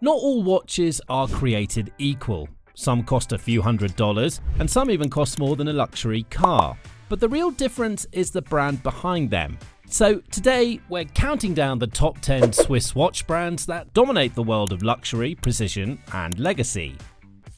Not all watches are created equal. Some cost a few $100s, and some even cost more than a luxury car. But the real difference is the brand behind them. So today, we're counting down the top 10 Swiss watch brands that dominate the world of luxury, precision, and legacy.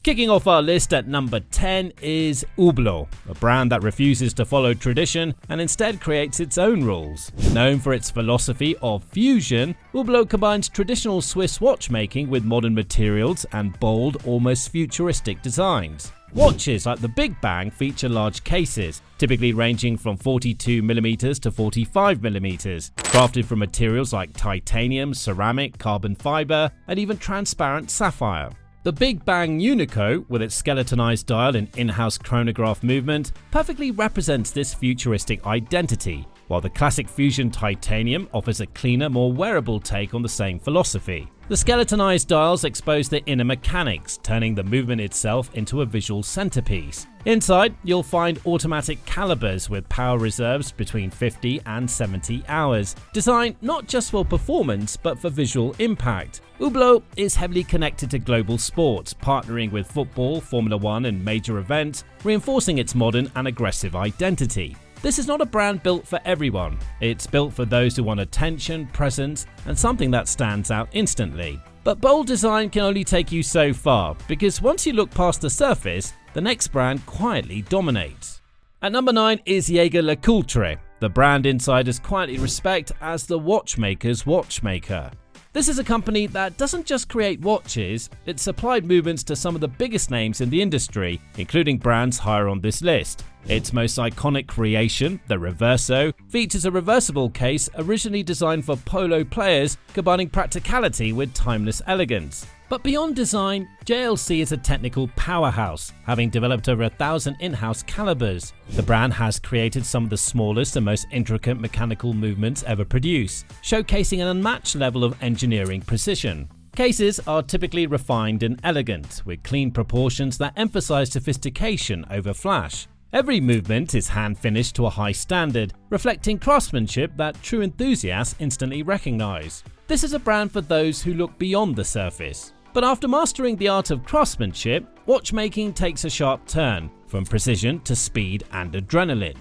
Kicking off our list at number 10 is Hublot, a brand that refuses to follow tradition and instead creates its own rules. Known for its philosophy of fusion, Hublot combines traditional Swiss watchmaking with modern materials and bold, almost futuristic designs. Watches like the Big Bang feature large cases, typically ranging from 42mm to 45mm, crafted from materials like titanium, ceramic, carbon fiber, and even transparent sapphire. The Big Bang Unico, with its skeletonized dial and in-house chronograph movement, perfectly represents this futuristic identity, while the classic Fusion Titanium offers a cleaner, more wearable take on the same philosophy. The skeletonized dials expose the inner mechanics, turning the movement itself into a visual centerpiece. Inside, you'll find automatic calibers with power reserves between 50 and 70 hours, designed not just for performance but for visual impact. Hublot is heavily connected to global sports, partnering with football, Formula 1 and major events, reinforcing its modern and aggressive identity. This is not a brand built for everyone. It's built for those who want attention, presence, and something that stands out instantly. But bold design can only take you so far, because once you look past the surface, the next brand quietly dominates. At number 9 is Jaeger-LeCoultre, the brand insiders quietly respect as the watchmaker's watchmaker. This is a company that doesn't just create watches, it's supplied movements to some of the biggest names in the industry, including brands higher on this list. Its most iconic creation, the Reverso, features a reversible case originally designed for polo players, combining practicality with timeless elegance. But beyond design, JLC is a technical powerhouse, having developed over 1,000 in-house calibers. The brand has created some of the smallest and most intricate mechanical movements ever produced, showcasing an unmatched level of engineering precision. Cases are typically refined and elegant, with clean proportions that emphasize sophistication over flash. Every movement is hand-finished to a high standard, reflecting craftsmanship that true enthusiasts instantly recognize. This is a brand for those who look beyond the surface. But after mastering the art of craftsmanship, watchmaking takes a sharp turn, from precision to speed and adrenaline.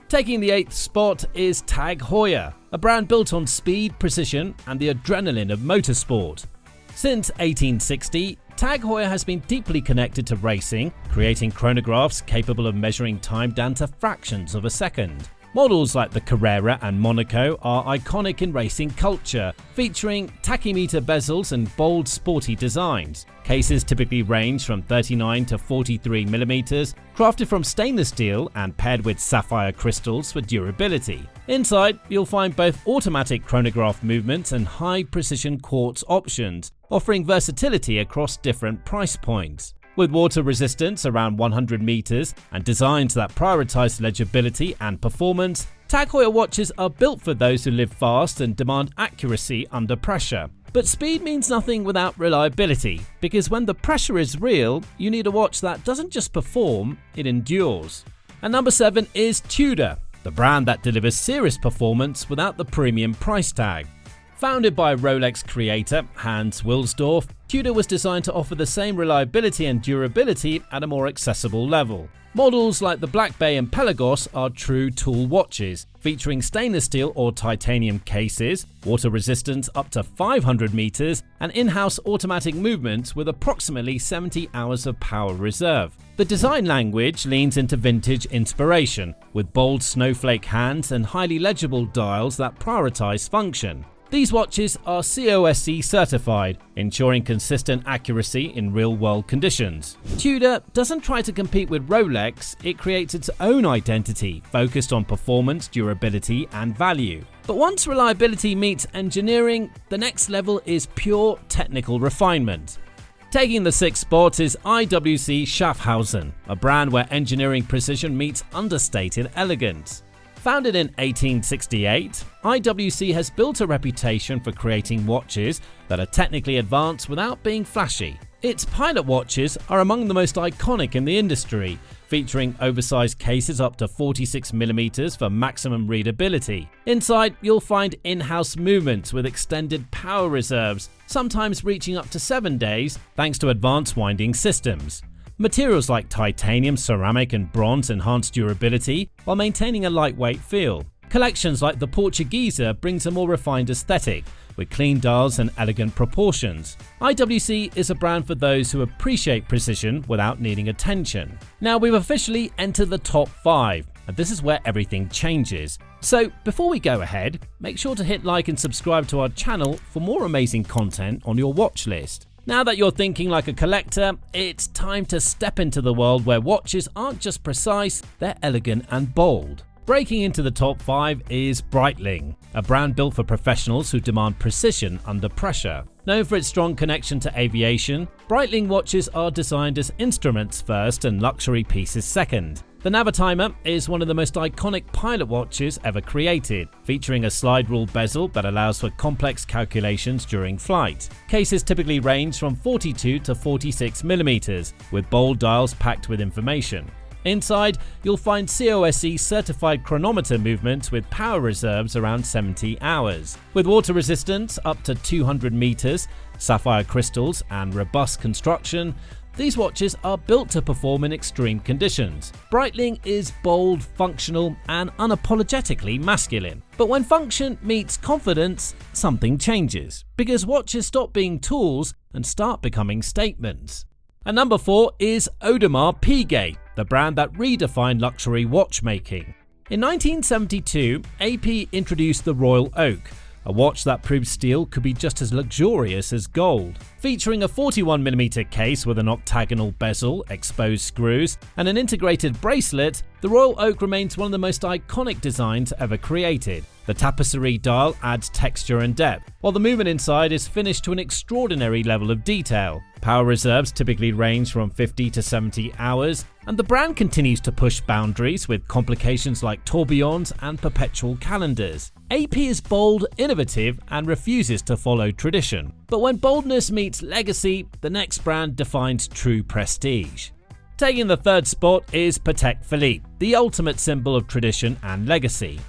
Taking the 8th spot is TAG Heuer, a brand built on speed, precision, and the adrenaline of motorsport. Since 1860, TAG Heuer has been deeply connected to racing, creating chronographs capable of measuring time down to fractions of a second. Models like the Carrera and Monaco are iconic in racing culture, featuring tachymeter bezels and bold, sporty designs. Cases typically range from 39 to 43mm, crafted from stainless steel and paired with sapphire crystals for durability. Inside, you'll find both automatic chronograph movements and high-precision quartz options, offering versatility across different price points. With water resistance around 100 meters and designs that prioritize legibility and performance, TAG Heuer watches are built for those who live fast and demand accuracy under pressure. But speed means nothing without reliability, because when the pressure is real, you need a watch that doesn't just perform, it endures. And number 7 is Tudor, the brand that delivers serious performance without the premium price tag. Founded by Rolex creator Hans Wilsdorf, Tudor was designed to offer the same reliability and durability at a more accessible level. Models like the Black Bay and Pelagos are true tool watches, featuring stainless steel or titanium cases, water resistance up to 500 meters, and in-house automatic movements with approximately 70 hours of power reserve. The design language leans into vintage inspiration, with bold snowflake hands and highly legible dials that prioritize function. These watches are COSC certified, ensuring consistent accuracy in real-world conditions. Tudor doesn't try to compete with Rolex, it creates its own identity, focused on performance, durability, and value. But once reliability meets engineering, the next level is pure technical refinement. Taking the 6th spot is IWC Schaffhausen, a brand where engineering precision meets understated elegance. Founded in 1868, IWC has built a reputation for creating watches that are technically advanced without being flashy. Its pilot watches are among the most iconic in the industry, featuring oversized cases up to 46mm for maximum readability. Inside, you'll find in-house movements with extended power reserves, sometimes reaching up to 7 days thanks to advanced winding systems. Materials like titanium, ceramic and bronze enhance durability while maintaining a lightweight feel. Collections like the Portuguesa brings a more refined aesthetic, with clean dials and elegant proportions. IWC is a brand for those who appreciate precision without needing attention. Now we've officially entered the top 5, and this is where everything changes. So before we go ahead, make sure to hit like and subscribe to our channel for more amazing content on your watch list. Now that you're thinking like a collector, it's time to step into the world where watches aren't just precise, they're elegant and bold. Breaking into the top 5 is Breitling, a brand built for professionals who demand precision under pressure. Known for its strong connection to aviation, Breitling watches are designed as instruments first and luxury pieces second. The Navitimer is one of the most iconic pilot watches ever created, featuring a slide rule bezel that allows for complex calculations during flight. Cases typically range from 42 to 46mm, with bold dials packed with information. Inside, you'll find COSC certified chronometer movements with power reserves around 70 hours. With water resistance up to 200 meters, sapphire crystals and robust construction, these watches are built to perform in extreme conditions. Breitling is bold, functional and unapologetically masculine. But when function meets confidence, something changes, because watches stop being tools and start becoming statements. And number 4 is Audemars Piguet, the brand that redefined luxury watchmaking. In 1972, AP introduced the Royal Oak, a watch that proved steel could be just as luxurious as gold. Featuring a 41mm case with an octagonal bezel, exposed screws, and an integrated bracelet, the Royal Oak remains one of the most iconic designs ever created. The tapisserie dial adds texture and depth, while the movement inside is finished to an extraordinary level of detail. Power reserves typically range from 50 to 70 hours, and the brand continues to push boundaries with complications like tourbillons and perpetual calendars. AP is bold, innovative, and refuses to follow tradition. But when boldness meets legacy, the next brand defines true prestige. Taking the 3rd spot is Patek Philippe, the ultimate symbol of tradition and legacy.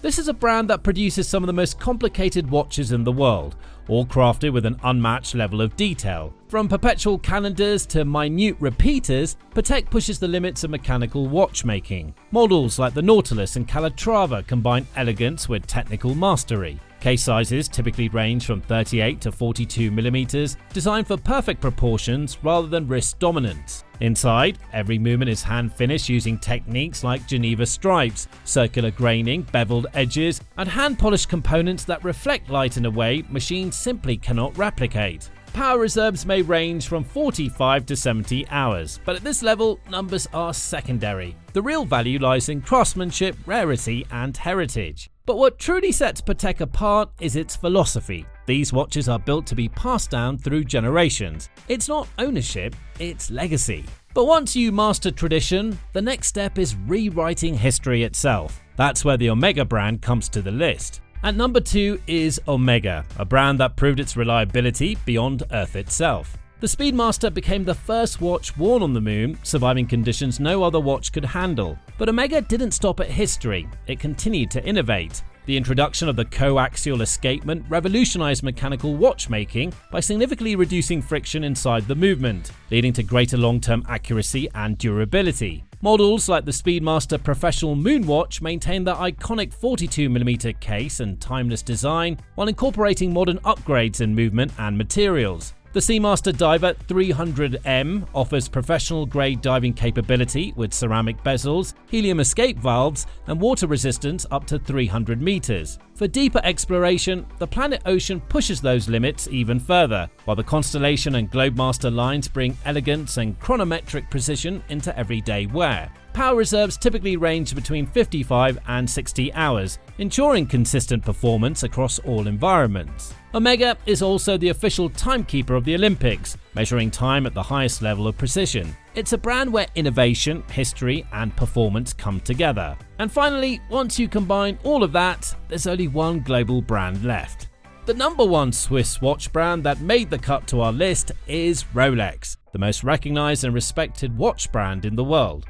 This is a brand that produces some of the most complicated watches in the world, all crafted with an unmatched level of detail. From perpetual calendars to minute repeaters, Patek pushes the limits of mechanical watchmaking. Models like the Nautilus and Calatrava combine elegance with technical mastery. Case sizes typically range from 38 to 42mm, designed for perfect proportions rather than wrist dominance. Inside, every movement is hand-finished using techniques like Geneva stripes, circular graining, beveled edges, and hand-polished components that reflect light in a way machines simply cannot replicate. Power reserves may range from 45 to 70 hours, but at this level, numbers are secondary. The real value lies in craftsmanship, rarity, and heritage. But what truly sets Patek apart is its philosophy. These watches are built to be passed down through generations. It's not ownership, it's legacy. But once you master tradition, the next step is rewriting history itself. That's where the Omega brand comes to the list. At number 2 is Omega, a brand that proved its reliability beyond Earth itself. The Speedmaster became the first watch worn on the moon, surviving conditions no other watch could handle. But Omega didn't stop at history, it continued to innovate. The introduction of the coaxial escapement revolutionized mechanical watchmaking by significantly reducing friction inside the movement, leading to greater long-term accuracy and durability. Models like the Speedmaster Professional Moonwatch maintain their iconic 42mm case and timeless design while incorporating modern upgrades in movement and materials. The Seamaster Diver 300M offers professional-grade diving capability with ceramic bezels, helium escape valves, and water resistance up to 300 meters. For deeper exploration, the Planet Ocean pushes those limits even further, while the Constellation and Globemaster lines bring elegance and chronometric precision into everyday wear. Power reserves typically range between 55 and 60 hours, ensuring consistent performance across all environments. Omega is also the official timekeeper of the Olympics, measuring time at the highest level of precision. It's a brand where innovation, history, and performance come together. And finally, once you combine all of that, there's only one global brand left. The number 1 Swiss watch brand that made the cut to our list is Rolex, the most recognized and respected watch brand in the world.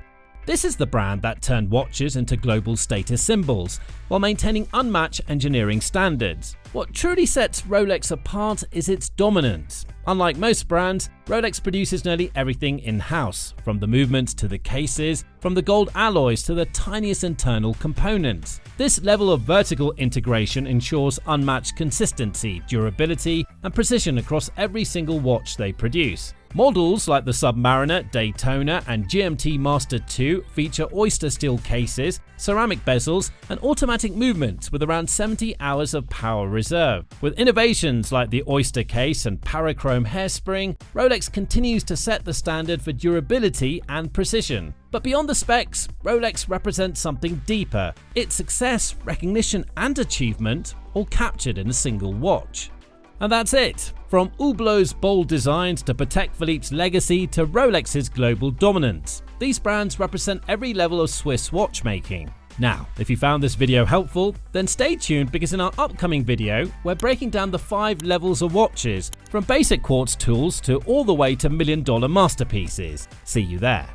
This is the brand that turned watches into global status symbols while maintaining unmatched engineering standards. What truly sets Rolex apart is its dominance. Unlike most brands, Rolex produces nearly everything in-house, from the movements to the cases, from the gold alloys to the tiniest internal components. This level of vertical integration ensures unmatched consistency, durability, and precision across every single watch they produce. Models like the Submariner, Daytona, and GMT Master 2 feature oyster steel cases, ceramic bezels, and automatic movements with around 70 hours of power reserve. With innovations like the oyster case and parachrome hairspring, Rolex continues to set the standard for durability and precision. But beyond the specs, Rolex represents something deeper: its success, recognition, and achievement, all captured in a single watch. And that's it. From Hublot's bold designs to Patek Philippe's legacy to Rolex's global dominance, these brands represent every level of Swiss watchmaking. Now, if you found this video helpful, then stay tuned, because in our upcoming video, we're breaking down the 5 levels of watches, from basic quartz tools to all the way to $1 million masterpieces. See you there.